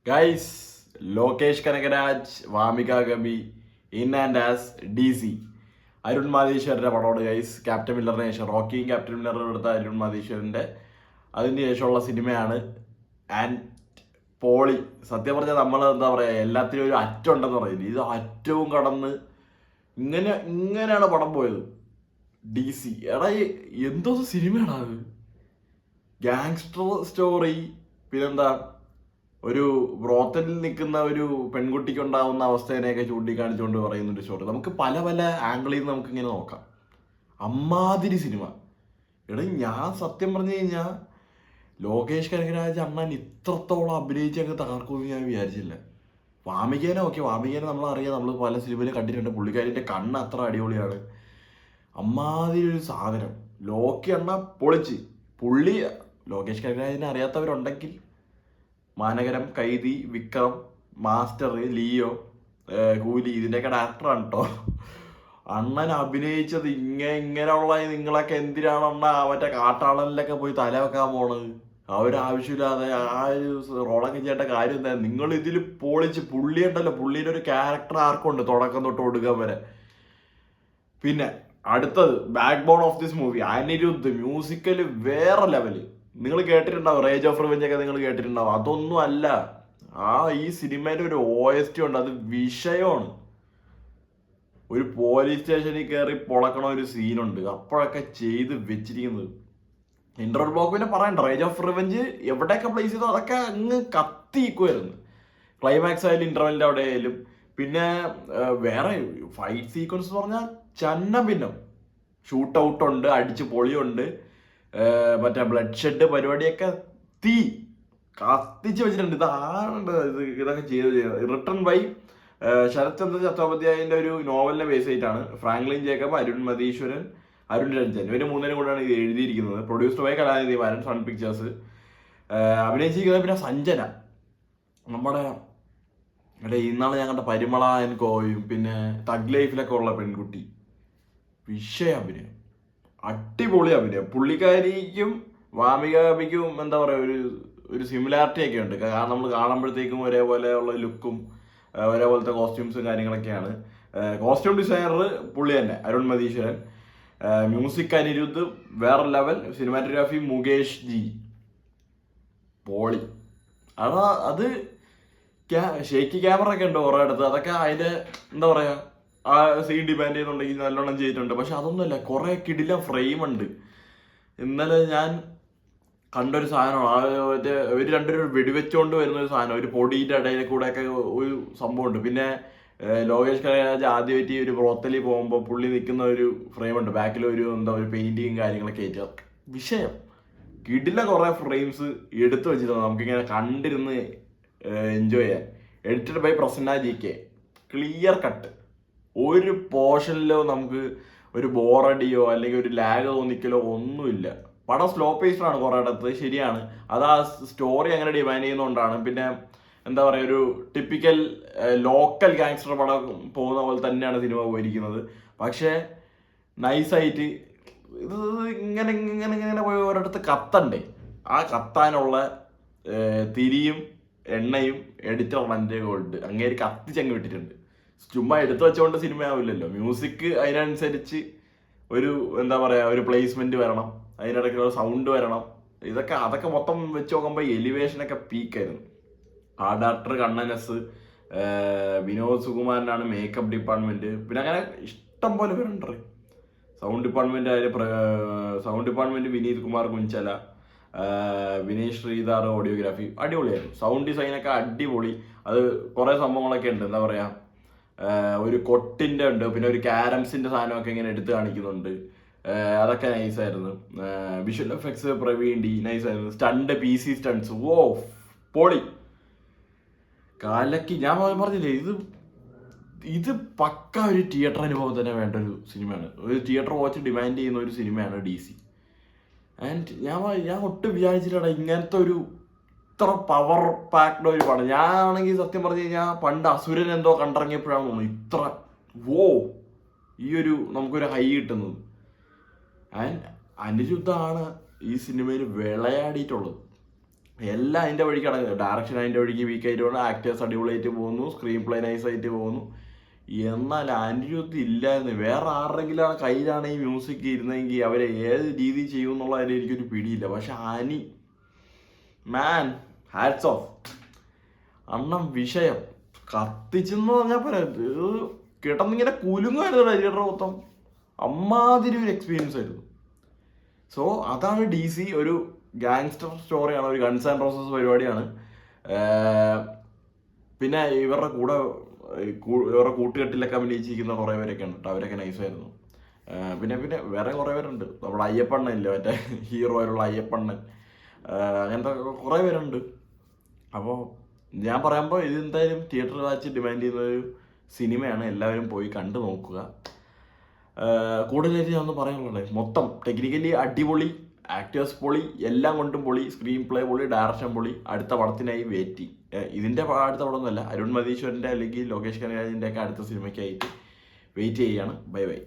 Guys, Lokesh Kanagaraj, Vamika Gabbi in and as DC. Arun മാതീശ്വരൻ്റെ പടമാണ് guys. Captain മില്ലറിന് ശേഷം റോക്കിയും ക്യാപ്റ്റൻ മില്ലറും എടുത്ത അരുൺ മാതീശ്വരൻ്റെ അതിന് ശേഷമുള്ള സിനിമയാണ്. ആൻഡ് പോളി. സത്യം പറഞ്ഞാൽ നമ്മൾ എന്താ പറയുക, എല്ലാത്തിനും ഒരു അറ്റമുണ്ടെന്ന് പറയുന്നത്. ഇത് അറ്റവും കടന്ന് ഇങ്ങനെയാണ് പടം പോയത്. DC എടാ, എന്തോ സിനിമയാണ് അത്. ഗാങ്സ്റ്റർ സ്റ്റോറി, പിന്നെന്താ ഒരു ബ്രോത്തലിൽ നിൽക്കുന്ന ഒരു പെൺകുട്ടിക്ക് ഉണ്ടാകുന്ന അവസ്ഥേനെയൊക്കെ ചൂണ്ടിക്കാണിച്ചുകൊണ്ട് പറയുന്നൊരു സ്റ്റോറി. നമുക്ക് പല പല ആംഗിളിൽ നിന്ന് നമുക്ക് ഇങ്ങനെ നോക്കാം. അമ്മാതിരി സിനിമ. എടാ, ഞാൻ സത്യം പറഞ്ഞു കഴിഞ്ഞാൽ ലോകേഷ് കനകരാജ് അണ്ണൻ ഇത്രത്തോളം അഭിനയിച്ചങ്ങ് തകർക്കുമെന്ന് ഞാൻ വിചാരിച്ചില്ല. വാമികേനെ നമ്മളറിയാം, നമ്മൾ പല സിനിമയിലും കണ്ടിട്ടുണ്ട്. പുള്ളിക്കാരിൻ്റെ കണ്ണ് അത്ര അടിപൊളിയാണ്. അമ്മാതിരി ഒരു സാധനം. ലോക്കി അണ്ണ പൊളിച്ച്. പുള്ളി ലോകേഷ് കനകരാജിനെ അറിയാത്തവരുണ്ടെങ്കിൽ മാനഗരം, കൈതി, വിക്രം, മാസ്റ്റർ, ലിയോ, കൂലി ഇതിൻ്റെയൊക്കെ ഡയറക്ടറാണ് കേട്ടോ. അണ്ണൻ അഭിനയിച്ചത് ഇങ്ങനെയുള്ള നിങ്ങളൊക്കെ എന്തിനാണ് അണ്ണ മറ്റേ കാട്ടാളനിലൊക്കെ പോയി തല വെക്കാൻ പോണത്? ആവശ്യമില്ലാതെ ആ ഒരു റോളൊക്കെ ചെയ്യേണ്ട കാര്യം എന്താ? നിങ്ങൾ ഇതിൽ പൊളിച്ച്. പുള്ളി ഉണ്ടല്ലോ, പുള്ളീൻ്റെ ഒരു ക്യാരക്ടർ ആർക്കുണ്ട് തുടക്കം തൊട്ട് ഒടുക്കാൻ വരെ. പിന്നെ അടുത്തത് backbone of this movie Anirudh. Musical വേറെ ലെവല്. നിങ്ങൾ കേട്ടിട്ടുണ്ടാവും, റേജ് ഓഫ് റിവെഞ്ച് ഒക്കെ നിങ്ങൾ കേട്ടിട്ടുണ്ടാവും. അതൊന്നും അല്ല, ഈ സിനിമയിൽ ഒരു OST ഉണ്ട്, അത് വിഷയമാണ്. ഒരു പോലീസ് സ്റ്റേഷനിൽ കയറി പൊളക്കണ ഒരു സീനുണ്ട്, അപ്പോഴൊക്കെ ചെയ്ത് വെച്ചിരിക്കുന്നത്. ഇന്റർവൽ ബ്ലോക്ക് പിന്നെ പറയണ്ട. റേജ് ഓഫ് റിവെഞ്ച് എവിടെയൊക്കെ പ്ലേസ് ചെയ്തോ അതൊക്കെ അങ്ങ് കത്തിക്കുമായിരുന്നു. ക്ലൈമാക്സ് ആയാലും ഇന്റർവെലിൻ്റെ അവിടെ ആയാലും. പിന്നെ വേറെ ഫൈറ്റ് സീക്വൻസ് എന്ന് പറഞ്ഞാൽ ഭിന്നം. ഷൂട്ട് ഔട്ട് ഉണ്ട്, അടിച്ച് പൊളിയുണ്ട്, മറ്റേ ബ്ലഡ് ഷെഡ് പരിപാടിയൊക്കെ കത്തിച്ച് വെച്ചിട്ടുണ്ട്. ഇതൊക്കെ ചെയ്ത് റിട്ടൺ ബൈ ശരത് ചന്ദ്ര ചത്തോപാധ്യായൻ്റെ ഒരു നോവലിനെ ബേസ് ചെയ്തിട്ടാണ്. ഫ്രാങ്ക്ലിൻ ജേക്കബ്, അരുൺ മതീശ്വരൻ, അരുൺ രഞ്ജൻ, ഇവർ മൂന്നിനും കൂടെയാണ് ഇത് എഴുതിയിരിക്കുന്നത്. Produced by Kalanithi Maran, Sun Pictures. അഭിനയിച്ചിരിക്കുന്നത് പിന്നെ സഞ്ജന, നമ്മുടെ ഇന്നാളെ ഞാൻ കണ്ട പരിമള ആൻഡ് കോയും, പിന്നെ തഗ് ലൈഫിലൊക്കെ ഉള്ള പെൺകുട്ടി. വിഷയ അഭിനയം, അടിപൊളി അഭിനയം. പുള്ളിക്കാരിക്കും വാമിക ഗബിക്കും എന്താ പറയുക, ഒരു സിമിലാരിറ്റി ഒക്കെ ഉണ്ട്. കാരണം നമ്മൾ കാണുമ്പോഴത്തേക്കും ഒരേപോലെ ഉള്ള ലുക്കും ഒരേപോലത്തെ കോസ്റ്റ്യൂംസും കാര്യങ്ങളൊക്കെയാണ്. കോസ്റ്റ്യൂം ഡിസൈനർ പുള്ളി തന്നെ, അരുൺ മതീശ്വരൻ. മ്യൂസിക് അനിരുദ്ധ് വേറെ ലെവൽ. സിനിമാറ്റോഗ്രാഫി മുകേഷ് ജി. പോളി. അത് ഷേക്കി ക്യാമറ ഒക്കെ ഉണ്ട് കുറേ അടുത്ത്. അതൊക്കെ അതിൻ്റെ എന്താ പറയുക, ആ സീൻ ഡിമാൻഡ് ചെയ്യുന്നുണ്ടെങ്കിൽ നല്ലോണം ചെയ്തിട്ടുണ്ട്. പക്ഷെ അതൊന്നുമല്ല, കുറേ കിടില ഫ്രെയിം ഉണ്ട്. ഇന്നലെ ഞാൻ കണ്ടൊരു സാധനമാണ്, മറ്റേ ഒരു രണ്ടുപേരും വെടിവെച്ചുകൊണ്ട് വരുന്ന ഒരു സാധനം, ഒരു പൊടിയുടെ ഇടയിൽ കൂടെയൊക്കെ ഒരു സംഭവമുണ്ട്. പിന്നെ ലോകേഷ് കനകരാജ് ആദ്യമായിട്ട് ഒരു ബ്രോത്തലിൽ പോകുമ്പോൾ പുള്ളി നിൽക്കുന്ന ഒരു ഫ്രെയിമുണ്ട്, ബാക്കിൽ ഒരു പെയിന്റിങ്ങും കാര്യങ്ങളൊക്കെ ആയിട്ട്. വിഷയം കിടില കുറേ ഫ്രെയിംസ് എടുത്തു വെച്ചിട്ടുണ്ട്, നമുക്കിങ്ങനെ കണ്ടിരുന്ന് എൻജോയ് ചെയ്യാൻ. Edited by Prasanna GK. Clear cut. ഒരു പോർഷനിലോ നമുക്ക് ഒരു ബോറടിയോ അല്ലെങ്കിൽ ഒരു ലാഗ് തോന്നിക്കലോ ഒന്നുമില്ല. പടം സ്ലോ പേസ്ഡാണ് കുറേ ഇടത്ത്, ശരിയാണ്. അത് ആ സ്റ്റോറി അങ്ങനെ ഡിമാൻഡ് ചെയ്യുന്നതുകൊണ്ടാണ്. പിന്നെ എന്താ പറയുക, ഒരു ടിപ്പിക്കൽ ലോക്കൽ ഗാങ്സ്റ്റർ പടം പോകുന്ന പോലെ തന്നെയാണ് സിനിമ പോയിരിക്കുന്നത്. പക്ഷേ നൈസായിട്ട് ഇത് ഇങ്ങനെ ഇങ്ങനെ ഇങ്ങനെ പോയി ഒരിടത്ത് കത്തണ്ടേ, ആ കത്താനുള്ള തിരിയും എണ്ണയും എഡിറ്റർ എൻ്റെ ഗോൾഡ് അങ്ങേര് കത്തിച്ചങ്ങ് വിട്ടിട്ടുണ്ട്. ചുമ്മാ എടുത്തു വെച്ചുകൊണ്ട് സിനിമ ആവില്ലല്ലോ. മ്യൂസിക് അതിനനുസരിച്ച് ഒരു എന്താ പറയുക, ഒരു പ്ലേസ്മെന്റ് വരണം, അതിനിടയ്ക്കുള്ള സൗണ്ട് വരണം. അതൊക്കെ മൊത്തം വെച്ച് നോക്കുമ്പോൾ എലിവേഷനൊക്കെ പീക്കായിരുന്നു. ആ ഡയറക്ടർ കണ്ണനസ്, വിനോദ് സുകുമാരനാണ് മേക്കപ്പ് ഡിപ്പാർട്ട്മെന്റ്. പിന്നെ അങ്ങനെ ഇഷ്ടം പോലെ പേരുണ്ട്. Sound department Vineeth Kumar Kunjala, Vineesh Sridhar audiography. അടിപൊളിയായിരുന്നു. സൗണ്ട് ഡിസൈനൊക്കെ അടിപൊളി. അത് കുറേ സംഭവങ്ങളൊക്കെ ഉണ്ട്, എന്താ പറയുക, ഒരു കൊട്ടിൻ്റെ ഉണ്ട്, പിന്നെ ഒരു ക്യാരംസിൻ്റെ സാധനമൊക്കെ ഇങ്ങനെ എടുത്ത് കാണിക്കുന്നുണ്ട്. അതൊക്കെ നൈസായിരുന്നു. വിഷ്വൽ എഫക്ട്സ് പ്രവീൺ ഡി നൈസായിരുന്നു. PC സ്റ്റണ്ട്സ് പൊളി കാലക്ക്. ഞാൻ പറഞ്ഞില്ലേ, ഇത് പക്ക ഒരു തിയേറ്റർ അനുഭവം തന്നെ വേണ്ട ഒരു സിനിമയാണ്. ഒരു തിയേറ്റർ വാച്ച് ഡിമാൻഡ് ചെയ്യുന്ന ഒരു സിനിമയാണ് DC. ആൻഡ് ഞാൻ ഒട്ടും വിചാരിച്ചിട്ടാണ് ഇങ്ങനത്തെ ഒരു ഇത്ര പവർ പാക്ഡ് ഒരു പടം. ഞാനാണെങ്കിൽ സത്യം പറഞ്ഞു കഴിഞ്ഞാൽ പണ്ട് അസുരൻ എന്തോ കണ്ടിറങ്ങിയപ്പോഴാണ് തോന്നുന്നു ഇത്ര ഈ ഒരു നമുക്കൊരു ഹൈ കിട്ടുന്നത്. ആൻഡ് അനിരുദ്ധാണ് ഈ സിനിമയിൽ വിളയാടിയിട്ടുള്ളത്. എല്ലാം അതിൻ്റെ വഴിക്ക് അടങ്ങുക. ഡയറക്ഷൻ അതിൻ്റെ വഴിക്ക് വീക്കായിട്ട് പോകുന്നു, ആക്ടേഴ്സ് അടിപൊളിയായിട്ട് പോകുന്നു, സ്ക്രീൻ പ്ലേ നൈസായിട്ട് പോകുന്നു. എന്നാൽ അനിരുദ്ധ് ഇല്ലായിരുന്നു. വേറെ ആരുടെങ്കിലും കയ്യിലാണ് ഈ മ്യൂസിക് ഇരുന്നെങ്കിൽ അവരെ ഏത് രീതി ചെയ്യും എന്നുള്ളതിന് എനിക്കൊരു പിടിയില്ല. പക്ഷെ മാൻ ഹാറ്റ്സ് ഓഫ്, അണ്ണം വിഷയം കത്തിച്ചെന്ന് പറഞ്ഞാൽ പറയാം. കിടന്നിങ്ങനെ കുലുങ്ങുമായിരുന്നു ഡയറക്ടർ മൊത്തം. അമ്മാതിരി ഒരു എക്സ്പീരിയൻസ് ആയിരുന്നു. സോ അതാണ് DC. ഒരു ഗാങ്സ്റ്റർ സ്റ്റോറിയാണ്, ഒരു ഗൺസ് ആൻഡ് റോസസ് പരിപാടിയാണ്. പിന്നെ ഇവരുടെ കൂട്ടുകെട്ടിലൊക്കെ അഭിനയിച്ചിരിക്കുന്ന കുറേ പേരൊക്കെ ഉണ്ട് കേട്ടോ. അവരൊക്കെ നൈസായിരുന്നു. പിന്നെ വേറെ കുറേ പേരുണ്ട്. നമ്മുടെ അയ്യപ്പണ്ണൻ ഇല്ലേ, മറ്റേ ഹീറോയിലുള്ള അയ്യപ്പണ്ണൻ, അങ്ങനത്തെ കുറേ പേരുണ്ട്. അപ്പോൾ ഞാൻ പറയുമ്പോൾ ഇത് എന്തായാലും തിയേറ്ററിൽ വാച്ച് ഡിമാൻഡ് ചെയ്യുന്നൊരു സിനിമയാണ്. എല്ലാവരും പോയി കണ്ടു നോക്കുക. കൂടുതലായിട്ട് ഞാൻ ഒന്ന് പറയാനുള്ളത്, മൊത്തം ടെക്നിക്കലി അടിപൊളി, ആക്ടേഴ്സ് പൊളി, എല്ലാം കൊണ്ടും പൊളി, സ്ക്രീൻ പ്ലേ പൊളി, ഡയറക്ഷൻ പൊളി. അടുത്ത പടത്തിനായി വെയിറ്റിംഗ്. ഇതിൻ്റെ അടുത്ത പടമൊന്നുമല്ല, അരുൺ മതീശ്വരൻ്റെ അല്ലെങ്കിൽ ലോകേഷ് കനകരാജിൻ്റെ ഒക്കെ അടുത്ത സിനിമയ്ക്കായിട്ട് വെയിറ്റ് ചെയ്യുകയാണ്. Bye bye.